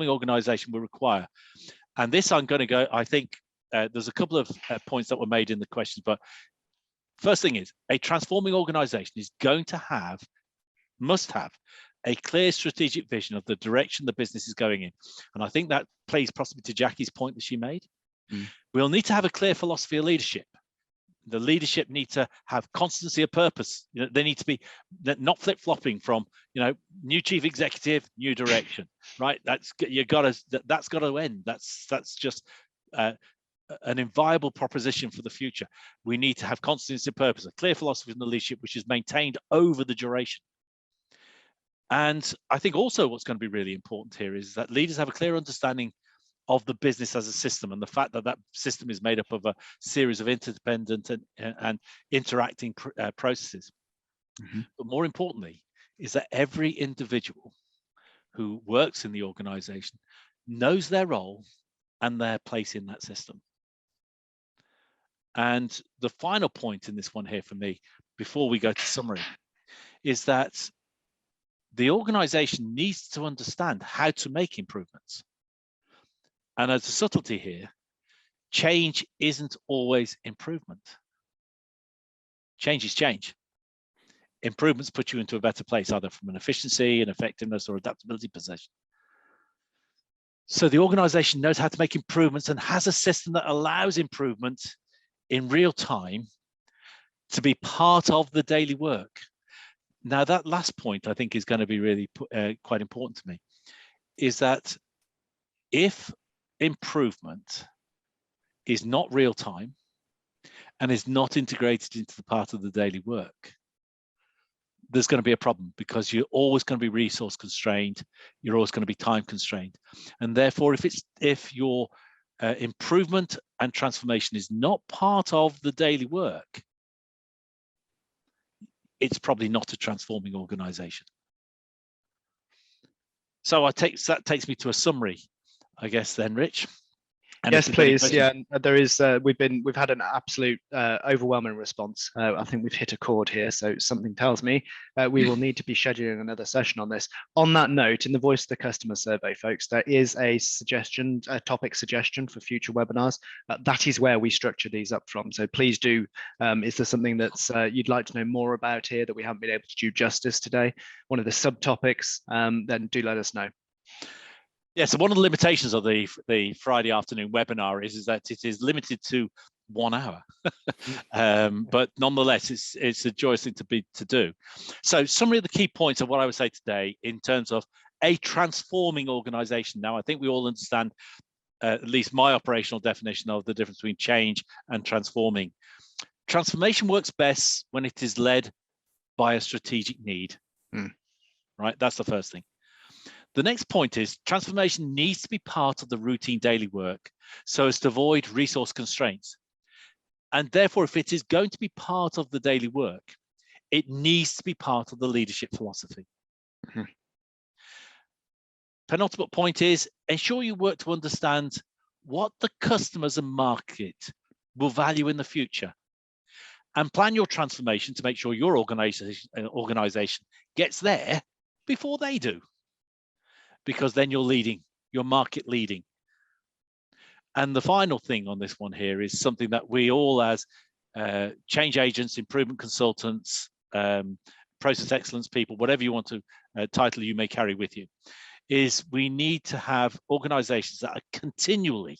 organization will require, and this I'm going to go, I think there's a couple of points that were made in the questions, but first thing is a transforming organization is going to must have a clear strategic vision of the direction the business is going in. And I think that plays possibly to Jackie's point that she made. We'll need to have a clear philosophy of leadership. The leadership need to have constancy of purpose. They need to be not flip-flopping from, new chief executive, new direction, right? That's got to end. That's just an inviolable proposition for the future. We need to have constancy of purpose, a clear philosophy in the leadership, which is maintained over the duration. And I think also what's going to be really important here is that leaders have a clear understanding of the business as a system, and the fact that that system is made up of a series of interdependent and interacting processes. But more importantly is that every individual who works in the organization knows their role and their place in that system. And the final point in this one here for me, before we go to summary, is that the organization needs to understand how to make improvements. And as a subtlety here, change isn't always improvement. Change is change. Improvements put you into a better place, either from an efficiency and effectiveness or adaptability position. So the organization knows how to make improvements and has a system that allows improvement in real time to be part of the daily work. Now, that last point I think is going to be really quite important to me, is that if improvement is not real time and is not integrated into the part of the daily work, there's going to be a problem, because you're always going to be resource constrained, you're always going to be time constrained. And therefore, if your improvement and transformation is not part of the daily work, it's probably not a transforming organization. So that takes me to a summary, I guess then, Rich. And yes, if there's any please. Yeah, questions- there is. We've had an absolute overwhelming response. I think we've hit a chord here, so something tells me we will need to be scheduling another session on this. On that note, in the Voice of the Customer survey, folks, there is a suggestion, a topic suggestion for future webinars. That is where we structure these up from. So please do. Is there something that's you'd like to know more about here that we haven't been able to do justice today? One of the subtopics, then do let us know. Yeah, so one of the limitations of the Friday afternoon webinar is that it is limited to 1 hour, but nonetheless, it's a joyous thing to do. So, summary of the key points of what I would say today in terms of a transforming organization. Now, I think we all understand at least my operational definition of the difference between change and transforming. Transformation works best when it is led by a strategic need. Right, that's the first thing. The next point is transformation needs to be part of the routine daily work so as to avoid resource constraints. And therefore, if it is going to be part of the daily work, it needs to be part of the leadership philosophy. Penultimate point is ensure you work to understand what the customers and market will value in the future, and plan your transformation to make sure your organization gets there before they do. Because then you're market leading. And the final thing on this one here is something that we all as change agents, improvement consultants, process excellence people, whatever you want to title you may carry with you, is we need to have organizations that are continually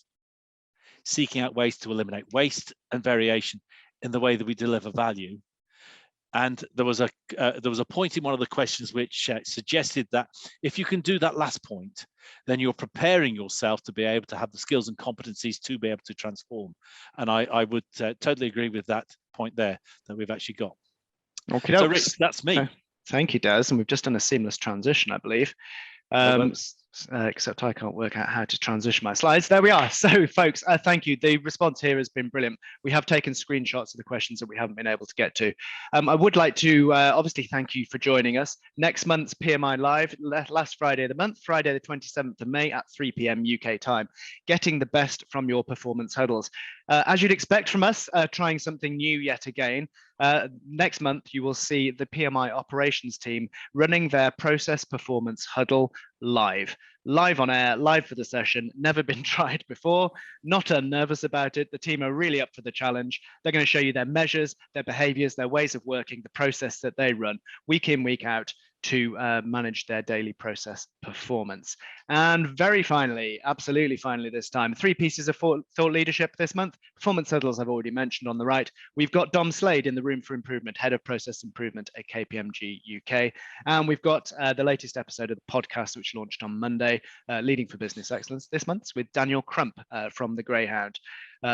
seeking out ways to eliminate waste and variation in the way that we deliver value. And there was a point in one of the questions which suggested that if you can do that last point, then you're preparing yourself to be able to have the skills and competencies to be able to transform. And I would totally agree with that point there that we've actually got. Okay, so Rich, that's me. Thank you, Des. And we've just done a seamless transition, I believe. Except I can't work out how to transition my slides. There we are. So folks, thank you. The response here has been brilliant. We have taken screenshots of the questions that we haven't been able to get to. I would like to obviously thank you for joining us. Next month's PMI Live, last Friday of the month, Friday the 27th of May at 3 p.m. UK time, getting the best from your performance huddles. As you'd expect from us, trying something new yet again. Next month, you will see the PMI operations team running their process performance huddle live on air, live for the session, never been tried before, not unnervous about it. The team are really up for the challenge. They're going to show you their measures, their behaviors, their ways of working, the process that they run week in, week out to manage their daily process performance. And very finally, absolutely finally this time, 3 pieces of thought leadership this month. Performance huddles I've already mentioned on the right. We've got Dom Slade in the room for improvement, head of process improvement at KPMG UK. And we've got the latest episode of the podcast, which launched on Monday, Leading for Business Excellence this month with Daniel Crump from the Greyhound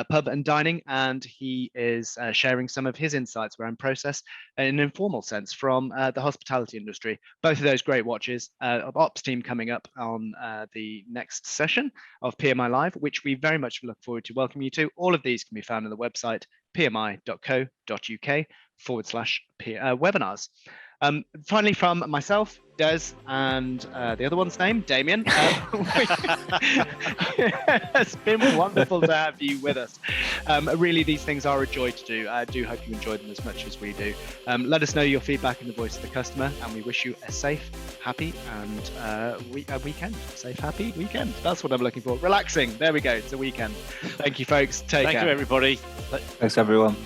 Pub and Dining, and he is sharing some of his insights around process in an informal sense from the hospitality industry. Both of those great watches. Ops team coming up on the next session of PMI Live, which we very much look forward to welcoming you to. All of these can be found on the website pmi.co.uk/webinars. Finally, from myself, Des, and the other one's name, Damien. It's been wonderful to have you with us. Really, these things are a joy to do. I do hope you enjoy them as much as we do. Let us know your feedback in the Voice of the Customer, and we wish you a safe, happy, and weekend. Safe, happy weekend. That's what I'm looking for. Relaxing. There we go. It's a weekend. Thank you, folks. Take care. Thank you, everybody. Thanks, everyone.